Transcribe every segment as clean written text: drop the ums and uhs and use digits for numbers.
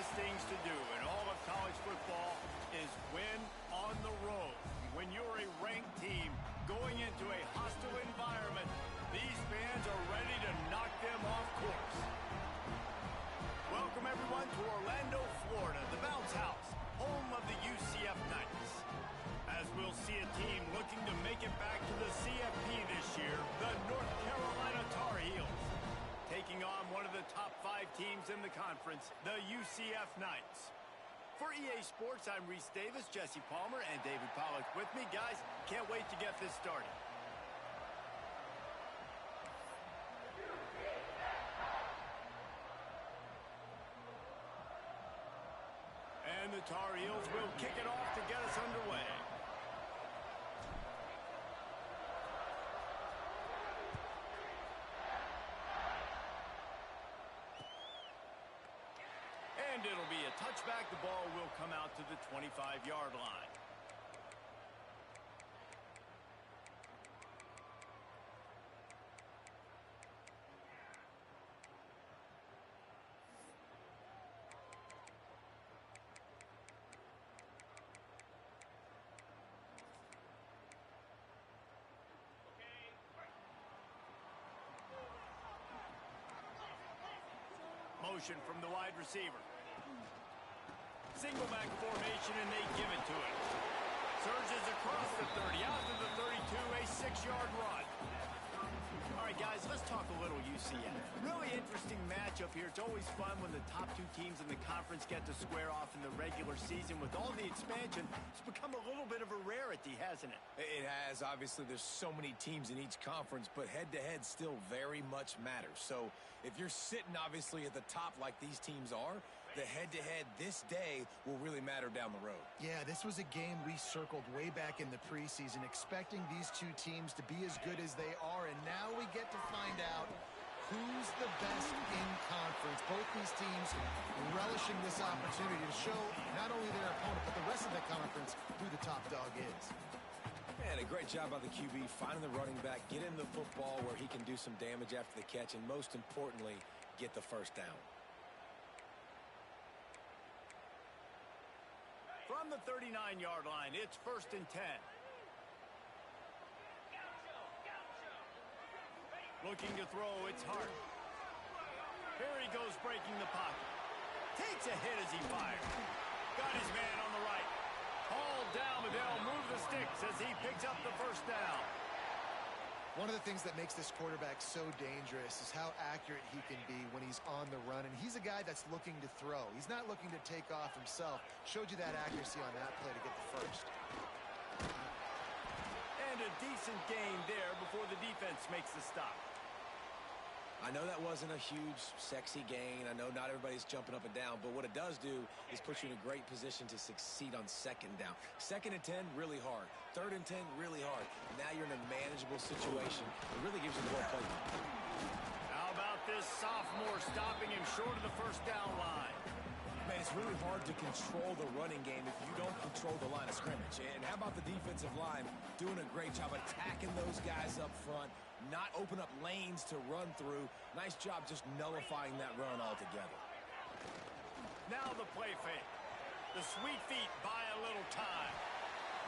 toughest things to do in all of college football is win on the road. When you're a ranked team going into a hostile environment, these fans are ready to knock them off course. Welcome, everyone, to Orlando, Florida, the Bounce House, home of the UCF Knights. As we'll see a team looking to make it back to the CFP this year, the North Carolina Tar Heels, taking on one of the top 5 teams in the conference, the UCF Knights. For EA Sports, I'm Reese Davis, Jesse Palmer, and David Pollack with me. Guys, can't wait to get this started. And the Tar Heels will kick it off to get us underway. And it'll be a touchback. The ball will come out to the 25-yard line. Motion from the wide receiver. Single back formation, and they give it to him. Surges across the 30, out to the 32, a 6-yard run. All right, guys, let's talk a little UCF. Really interesting matchup here. It's always fun when the top 2 teams in the conference get to square off in the regular season. With all the expansion, it's become a little bit of a rarity, hasn't it? It has. Obviously, there's so many teams in each conference, but head-to-head still very much matters. So if you're sitting, obviously, at the top like these teams are, the head-to-head this day will really matter down the road. Yeah, this was a game we circled way back in the preseason, expecting these 2 teams to be as good as they are, and now we get to find out who's the best in conference. Both these teams relishing this opportunity to show not only their opponent, but the rest of the conference who the top dog is. And a great job by the QB, finding the running back, get him the football where he can do some damage after the catch, and most importantly, get the first down. From the 39-yard line, it's 1st and 10. Looking to throw, it's Hart. Here he goes, breaking the pocket. Takes a hit as he fires. Got his man on the right. Hauled down, but they'll move the sticks as he picks up the first down. One of the things that makes this quarterback so dangerous is how accurate he can be when he's on the run. And he's a guy that's looking to throw. He's not looking to take off himself. Showed you that accuracy on that play to get the first. And a decent gain there before the defense makes the stop. I know that wasn't a huge, sexy gain. I know not everybody's jumping up and down, but what it does do is put you in a great position to succeed on 2nd down. 2nd and 10, really hard. 3rd and 10, really hard. Now you're in a manageable situation. It really gives you the ball playbook. How about this sophomore stopping him short of the first down line? Man, it's really hard to control the running game if you don't control the line of scrimmage. And how about the defensive line doing a great job attacking those guys up front, not open up lanes to run through. Nice job just nullifying that run altogether. Now the play fake. The sweet feet buy a little time.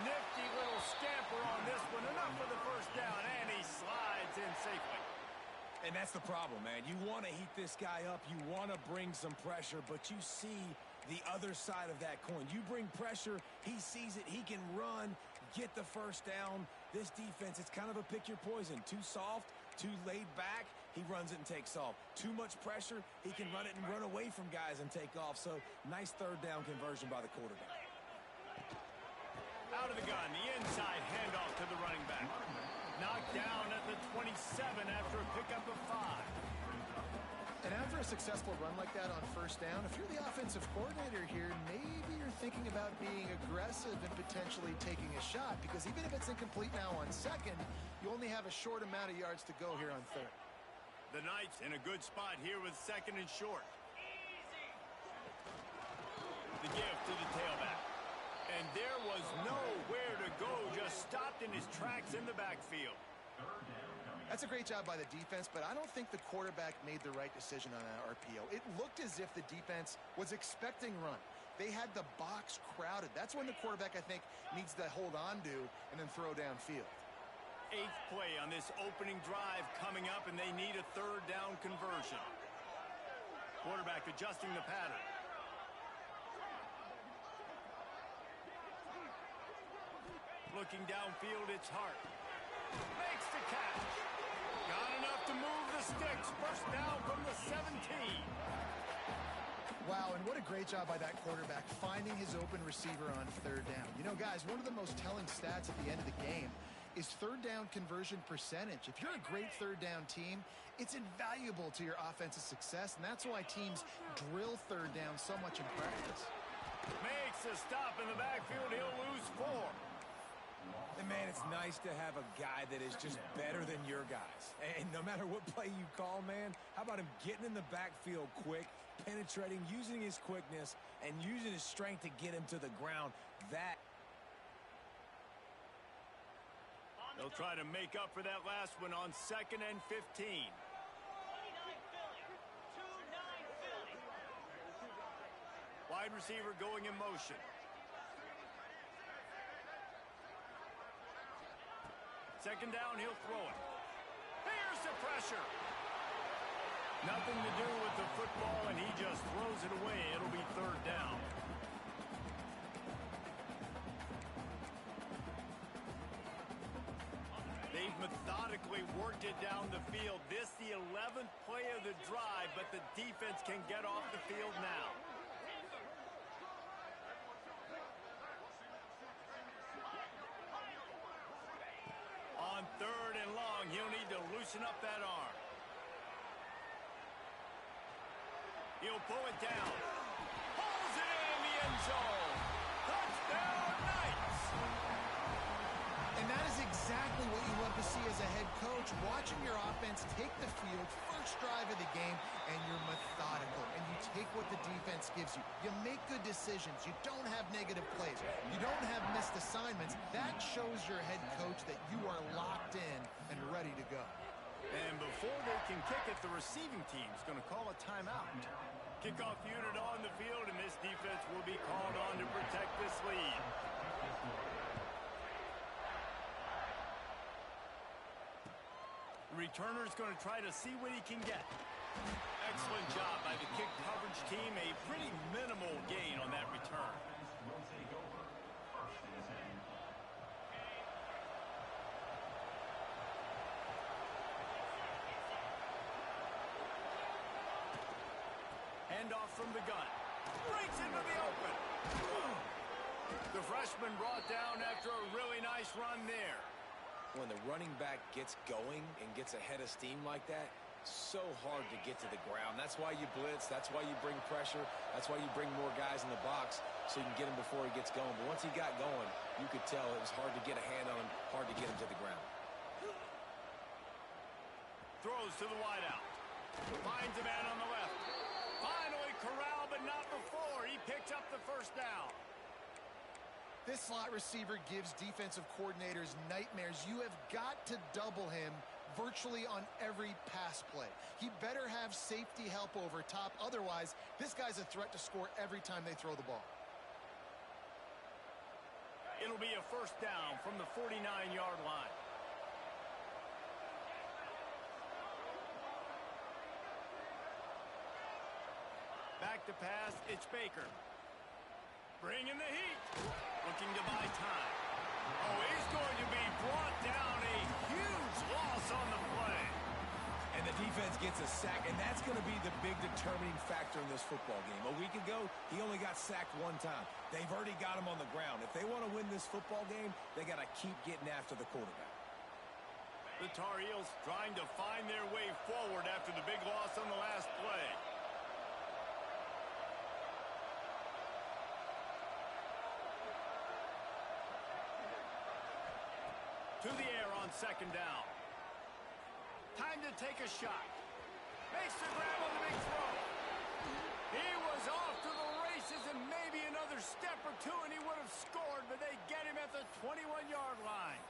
Nifty little scamper on this one. Enough for the first down, and he slides in safely. And that's the problem, man. You want to heat this guy up. You want to bring some pressure, but you see the other side of that coin. You bring pressure, he sees it, he can run, get the first down. This defense, it's kind of a pick your poison. Too soft, too laid back, he runs it and takes off. Too much pressure, he can run it and run away from guys and take off. So nice 3rd down conversion by the quarterback. Out of the gun, the inside handoff to the running back. Knocked down at the 27 after a pickup of 5. And after a successful run like that on 1st down, if you're the offensive coordinator here, maybe you're thinking about being aggressive and potentially taking a shot, because even if it's incomplete now on 2nd, you only have a short amount of yards to go here on 3rd. The Knights in a good spot here with 2nd and short. The give to the tailback. And there was nowhere to go, just stopped in his tracks in the backfield. That's a great job by the defense, but I don't think the quarterback made the right decision on that RPO. It looked as if the defense was expecting run. They had the box crowded. That's when the quarterback, I think, needs to hold on to and then throw downfield. 8th play on this opening drive coming up, and they need a 3rd down conversion. Quarterback adjusting the pattern. Looking downfield, it's Hart. Makes the catch. Got enough to move the sticks. First down from the 17. Wow, and what a great job by that quarterback finding his open receiver on 3rd down. You know, guys, one of the most telling stats at the end of the game is 3rd down conversion percentage. If you're a great 3rd down team, it's invaluable to your offensive success, and that's why teams drill 3rd down so much in practice. Makes a stop in the backfield. He'll lose 4. And, man, it's nice to have a guy that is just better than your guys. And no matter what play you call, man, how about him getting in the backfield quick, penetrating, using his quickness, and using his strength to get him to the ground? They'll try to make up for that last one on 2nd and 15. Wide receiver going in motion. Second down, he'll throw it. Here's the pressure. Nothing to do with the football, and he just throws it away. It'll be 3rd down. They've methodically worked it down the field. This the 11th play of the drive, but the defense can get off the field now. On 3rd and long, he'll need to loosen up that arm. He'll pull it down. Pulls it in the end zone. Touchdown, Knights! And that is exactly what you love to see as a head coach, watching your offense take the field, first drive of the game, and you're methodical, and you take what the defense gives you. You make good decisions. You don't have negative plays. You don't have missed assignments. That shows your head coach that you are locked in and ready to go. And before they can kick it, the receiving team's going to call a timeout. Kickoff unit on the field, and this defense will be called on to protect this lead. The returner's going to try to see what he can get. Excellent job by the kick coverage team. A pretty minimal gain on that return. Handoff from the gun. Breaks into the open. The freshman brought down after a really nice run there. When the running back gets going and gets ahead of steam like that, so hard to get to the ground. That's why you blitz. That's why you bring pressure. That's why you bring more guys in the box so you can get him before he gets going. But once he got going, you could tell it was hard to get a hand on him, hard to get him to the ground. Throws to the wideout. Finds a man on the left. Finally corralled, but not before. He picked up the first down. This slot receiver gives defensive coordinators nightmares. You have got to double him virtually on every pass play. He better have safety help over top. Otherwise, this guy's a threat to score every time they throw the ball. It'll be a first down from the 49-yard line. Back to pass, it's Baker. Bringing the heat. Looking to buy time. Oh, he's going to be brought down. A huge loss on the play. And the defense gets a sack, and that's going to be the big determining factor in this football game. A week ago, he only got sacked one time. They've already got him on the ground. If they want to win this football game, they got to keep getting after the quarterback. The Tar Heels trying to find their way forward after the big loss on the last play. To the air on second down. Time to take a shot. Makes the grab on the big throw. He was off to the races, and maybe another step or two and he would have scored, but they get him at the 21-yard line.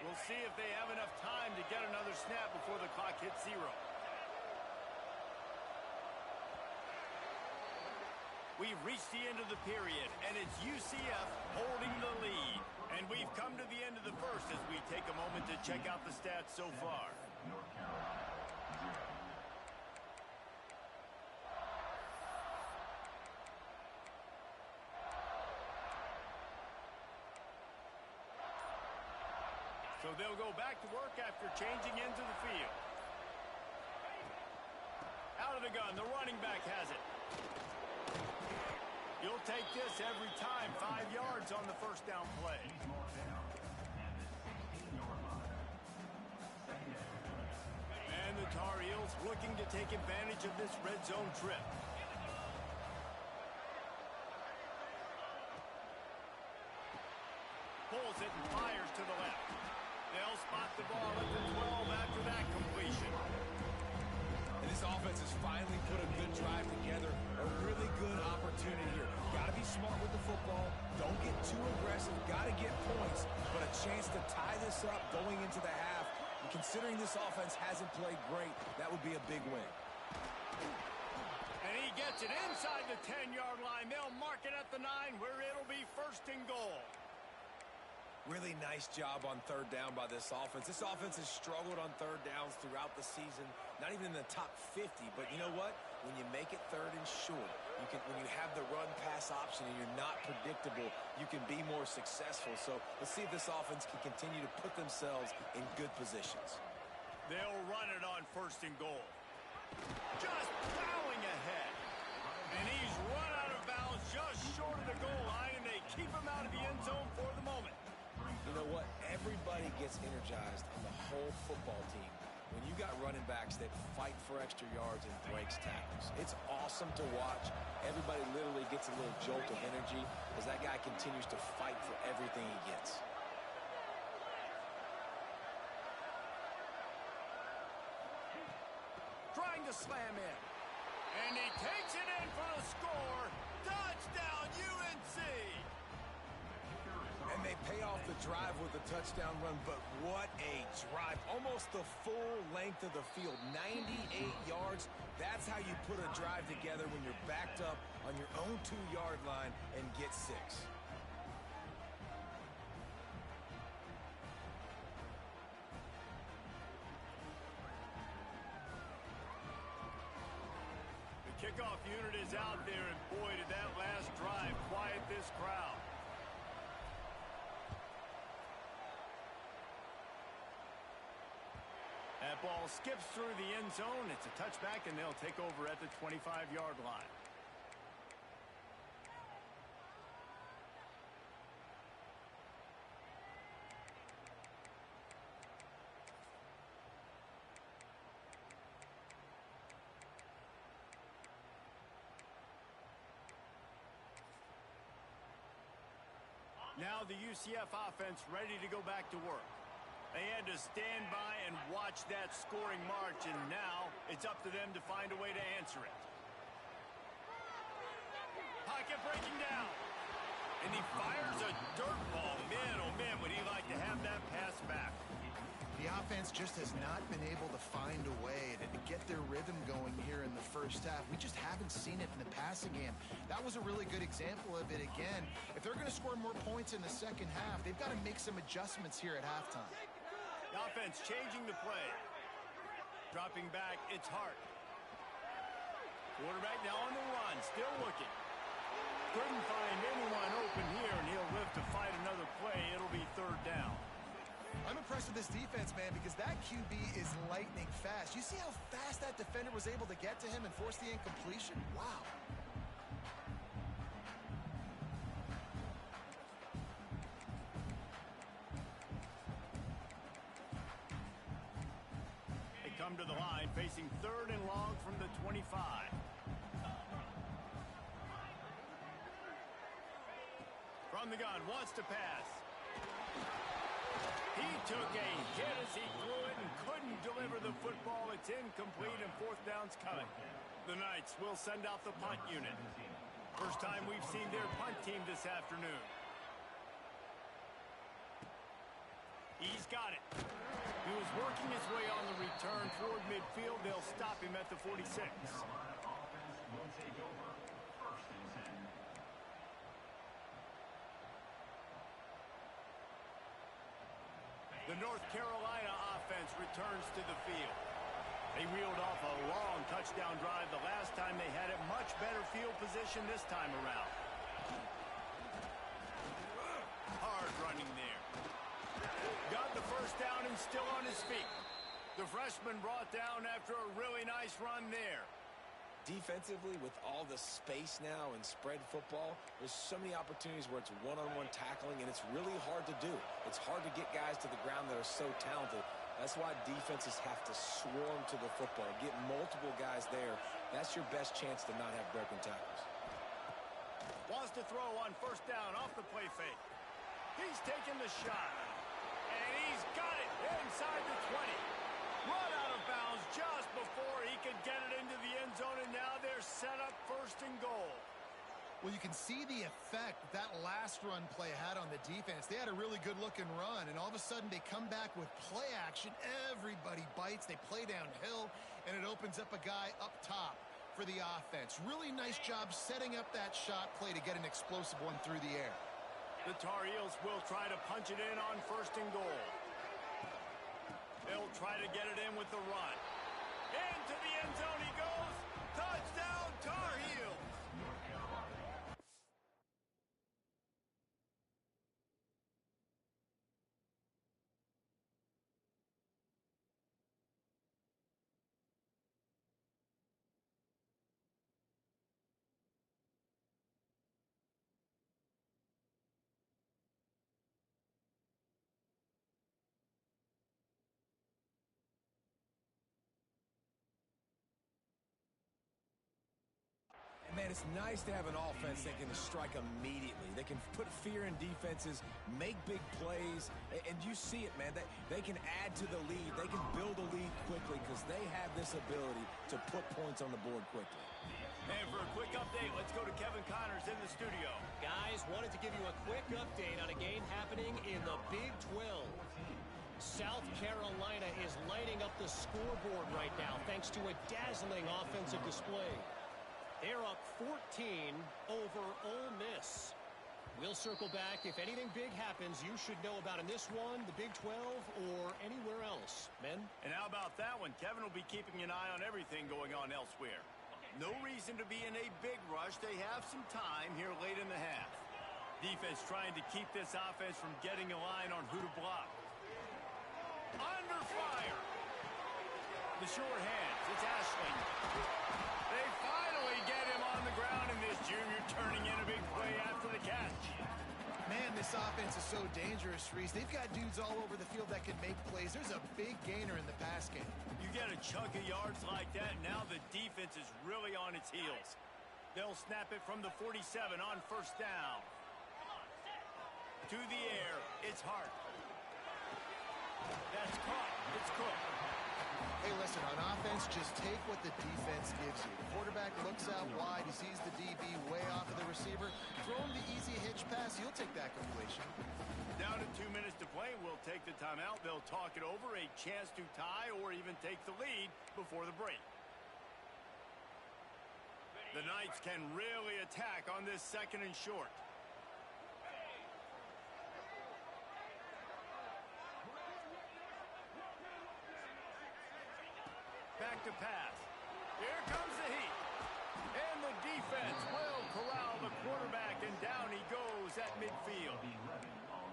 We'll see if they have enough time to get another snap before the clock hits 0. We've reached the end of the period, and it's UCF holding the lead. And we've come to the end of the first as we take a moment to check out the stats so far. So they'll go back to work after changing into the field. Out of the gun, the running back has it. You'll take this every time. 5 yards on the first down play. And the Tar Heels looking to take advantage of this red zone trip. Pulls it and fires to the left. They'll spot the ball at the 12 after that completion. And this offense has finally put a good drive together. A really good opportunity here. Got to be smart with the football. Don't get too aggressive. Got to get points. But a chance to tie this up going into the half. And considering this offense hasn't played great, that would be a big win. And he gets it inside the 10-yard line. They'll mark it at the 9 where it'll be first and goal. Really nice job on third down by this offense. This offense has struggled on third downs throughout the season. Not even in the top 50, but you know what? When you make it third and short, when you have the run-pass option and you're not predictable, you can be more successful. So let's see if this offense can continue to put themselves in good positions. They'll run it on first and goal. Just plowing ahead. And he's run out of bounds just short of the goal line, and they keep him out of the end zone for the moment. You know what? Everybody gets energized on the whole football team when you got running backs that fight for extra yards and breaks tackles. It's awesome to watch. Everybody literally gets a little jolt of energy as that guy continues to fight for everything he gets. Trying to slam in. And he takes it in for the score. Touchdown, UNC! And they pay off the drive with a touchdown run, but what a drive. Almost the full length of the field, 98 yards. That's how you put a drive together when you're backed up on your own 2-yard line and get 6. The kickoff unit is out there, and boy, did that last drive quiet this crowd. That ball skips through the end zone. It's a touchback, and they'll take over at the 25-yard line. Now the UCF offense ready to go back to work. They had to stand by and watch that scoring march, and now it's up to them to find a way to answer it. Pocket breaking down. And he fires a dirt ball. Man, oh man, would he like to have that pass back. The offense just has not been able to find a way to get their rhythm going here in the first half. We just haven't seen it in the passing game. That was a really good example of it again. If they're going to score more points in the second half, they've got to make some adjustments here at halftime. The offense changing the play. Dropping back, it's Hart. Quarterback now on the run, still looking. Couldn't find anyone open here, and he'll live to fight another play. It'll be third down. I'm impressed with this defense, man, because that QB is lightning fast. You see how fast that defender was able to get to him and force the incompletion? Wow. They come to the line, facing third and long from the 25. From the gun, wants to pass. He took a hit as he threw it and couldn't deliver the football. It's incomplete, and fourth down's coming. The Knights will send out the punt unit. First time we've seen their punt team this afternoon. He's got it. He was working his way on the return toward midfield. They'll stop him at the 46. The North Carolina offense returns to the field. They reeled off a long touchdown drive the last time they had it. Much better field position this time around. Hard running there. Got the first down and still on his feet. The freshman brought down after a really nice run there. Defensively, with all the space now and spread football, there's so many opportunities where it's one-on-one tackling, and it's really hard to do. It's hard to get guys to the ground that are so talented. That's why defenses have to swarm to the football, get multiple guys there. That's your best chance to not have broken tackles. Wants to throw on first down off the play fake. He's taking the shot. And he's got it inside the 20. Run out of bounds just before he could get it into the end zone, and now they're set up first and goal. Well, you can see the effect that last run play had on the defense. They had a really good-looking run, and all of a sudden they come back with play action. Everybody bites. They play downhill, and it opens up a guy up top for the offense. Really nice job setting up that shot play to get an explosive one through the air. The Tar Heels will try to punch it in on first and goal. They'll try to get it in with the run. Into the end zone he goes. Touchdown, Tar Heels. Man, it's nice to have an offense that can strike immediately. They can put fear in defenses, make big plays, and you see it, man. They can add to the lead. They can build a lead quickly because they have this ability to put points on the board quickly. And for a quick update, let's go to Kevin Connors in the studio. Guys, wanted to give you a quick update on a game happening in the Big 12. South Carolina is lighting up the scoreboard right now thanks to a dazzling offensive display. They're up 14 over Ole Miss. We'll circle back. If anything big happens, you should know about in this one, the Big 12, or anywhere else. Men? And how about that one? Kevin will be keeping an eye on everything going on elsewhere. No reason to be in a big rush. They have some time here late in the half. Defense trying to keep this offense from getting a line on who to block. Under fire. The short hands. It's Ashley. They finally get him on the ground, and this junior turning in a big play after the catch. Man, this offense is so dangerous, Reese. They've got dudes all over the field that can make plays. There's a big gainer in the pass game. You get a chunk of yards like that, now the defense is really on its heels. They'll snap it from the 47 on first down. To the air, it's Hart. That's caught. It's Cook. Hey, listen, on offense, just take what the defense gives you. The quarterback looks out wide. He sees the DB way off of the receiver. Throw him the easy hitch pass. He'll take that completion. Down to 2 minutes to play. We'll take the timeout. They'll talk it over. A chance to tie or even take the lead before the break. The Knights can really attack on this second and short. Back to pass. Here comes the heat. And the defense will corral the quarterback, and down he goes at midfield.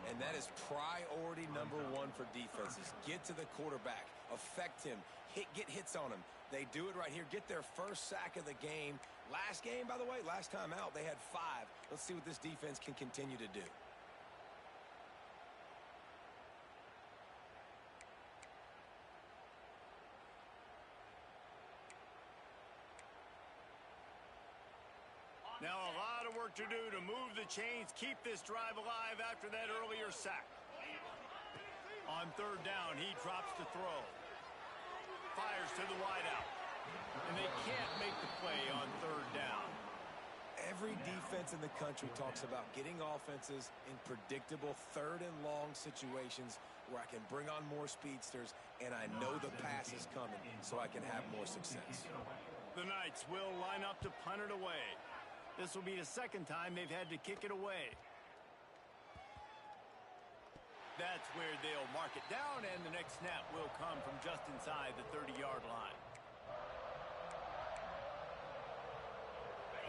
And that is priority number one for defenses. Get to the quarterback. Affect him. Get hits on him. They do it right here. Get their first sack of the game. Last game, by the way, last time out, they had 5. Let's see what this defense can continue to do. Now a lot of work to do to move the chains, keep this drive alive after that earlier sack. On third down, he drops to throw. Fires to the wideout. And they can't make the play on third down. Every defense defense in the country talks about getting offenses in predictable third and long situations where I can bring on more speedsters and I know the pass is coming so I can have more success. The Knights will line up to punt it away. This will be the second time they've had to kick it away. That's where they'll mark it down, and the next snap will come from just inside the 30-yard line.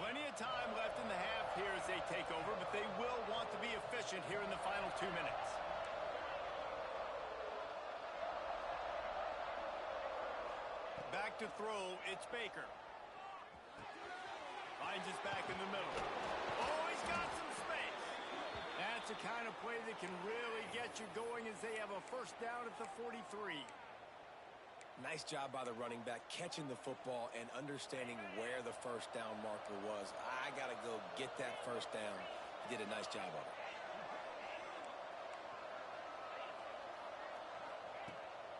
Plenty of time left in the half here as they take over, but they will want to be efficient here in the final 2 minutes. Back to throw, it's Baker. Finds his back in the middle. Oh, he's got some space. That's the kind of play that can really get you going as they have a first down at the 43. Nice job by the running back catching the football and understanding where the first down marker was. I got to go get that first down. He did a nice job of it.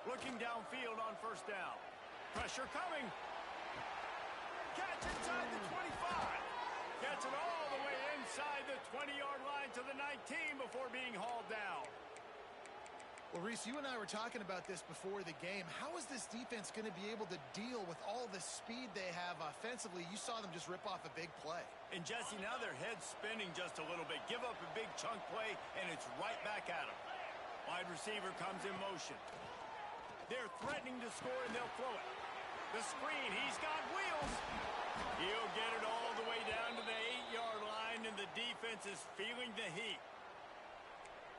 Looking downfield on first down. Pressure coming. Catch inside the 25. Gets it all the way inside the 20-yard line to the 19 before being hauled down. Well, Reese, you and I were talking about this before the game. How is this defense going to be able to deal with all the speed they have offensively? You saw them just rip off a big play. And Jesse, now their head's spinning just a little bit. Give up a big chunk play, and it's right back at them. Wide receiver comes in motion. They're threatening to score, and they'll throw it. The screen, he's got wheels. He'll get it all the way down to the 8-yard line, and the defense is feeling the heat.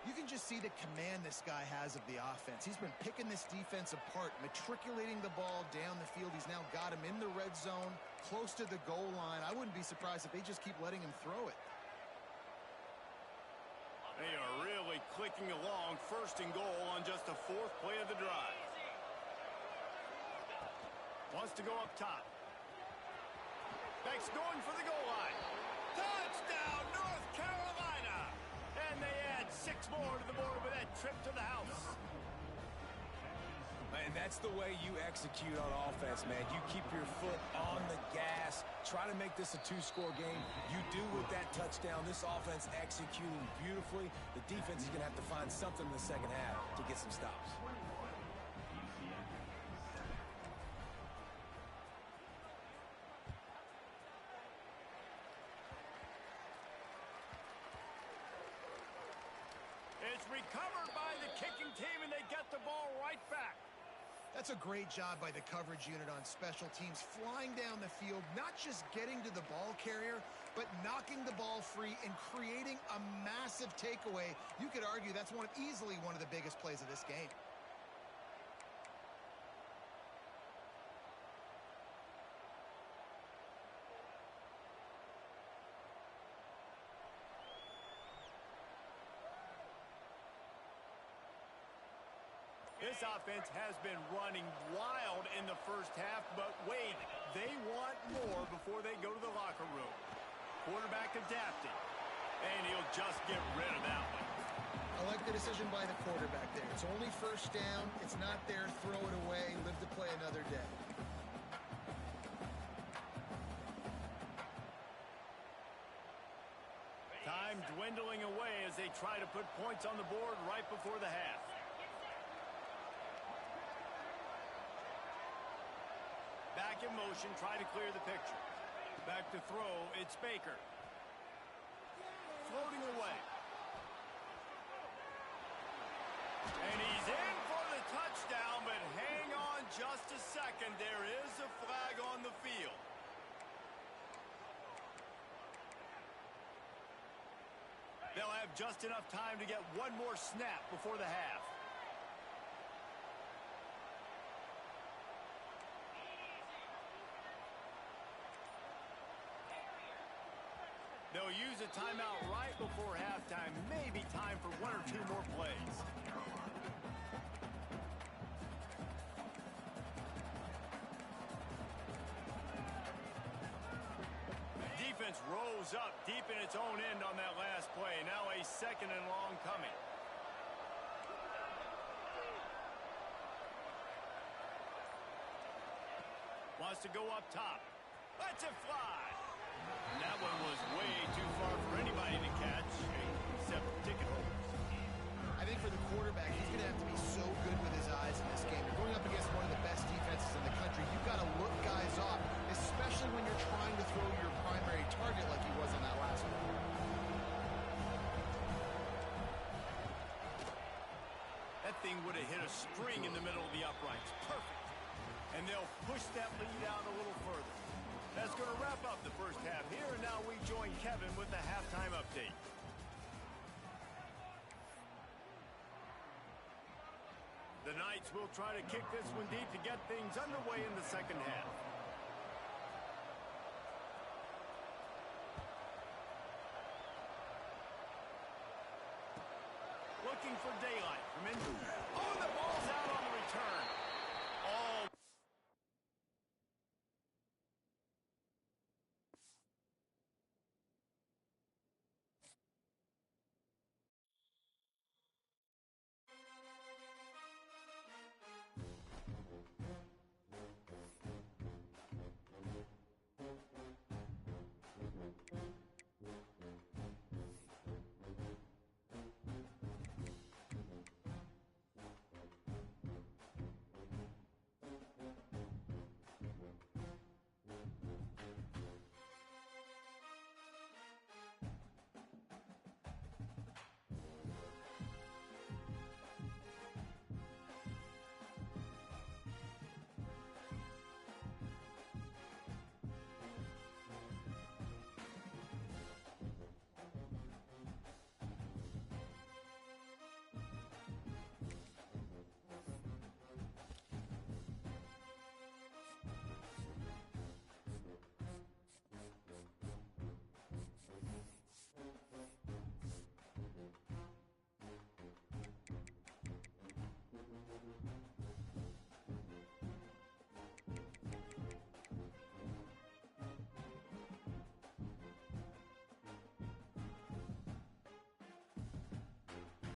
You can just see the command this guy has of the offense. He's been picking this defense apart, matriculating the ball down the field. He's now got him in the red zone, close to the goal line. I wouldn't be surprised if they just keep letting him throw it. They are really clicking along, first and goal on just the 4th play of the drive. Wants to go up top. Beck's going for the goal line. Touchdown, North Carolina! And they add 6 more to the board with that trip to the house. And that's the way you execute on offense, man. You keep your foot on the gas. Try to make this a 2-score game. You do with that touchdown. This offense executing beautifully. The defense is going to have to find something in the second half to get some stops. It's recovered by the kicking team, and they get the ball right back. That's a great job by the coverage unit on special teams, flying down the field, not just getting to the ball carrier, but knocking the ball free and creating a massive takeaway. You could argue that's easily one of the biggest plays of this game. This offense has been running wild in the first half, but wait, they want more before they go to the locker room. Quarterback adapting, and he'll just get rid of that one. I like the decision by the quarterback there. It's only first down. It's not there. Throw it away. Live to play another day. Time dwindling away as they try to put points on the board right before the half. Back in motion, try to clear the picture. Back to throw, it's Baker. Floating away. And he's in for the touchdown, but hang on just a second. There is a flag on the field. They'll have just enough time to get one more snap before the half. They'll use a timeout right before halftime. Maybe time for 1 or 2 more plays. Defense rose up deep in its own end on that last play. Now a 2nd and long coming. Wants to go up top. Let's it fly. And that one was way too far for anybody to catch, except ticket holders. I think for the quarterback, he's going to have to be so good with his eyes in this game. You're going up against one of the best defenses in the country. You've got to look guys off, especially when you're trying to throw your primary target like he was on that last one. That thing would have hit a string in the middle of the uprights. Perfect. And they'll push that lead out a little further. That's going to wrap up the first half here, and now we join Kevin with the halftime update. The Knights will try to kick this one deep to get things underway in the second half. Looking for daylight from in. Oh, the ball's out on the return. All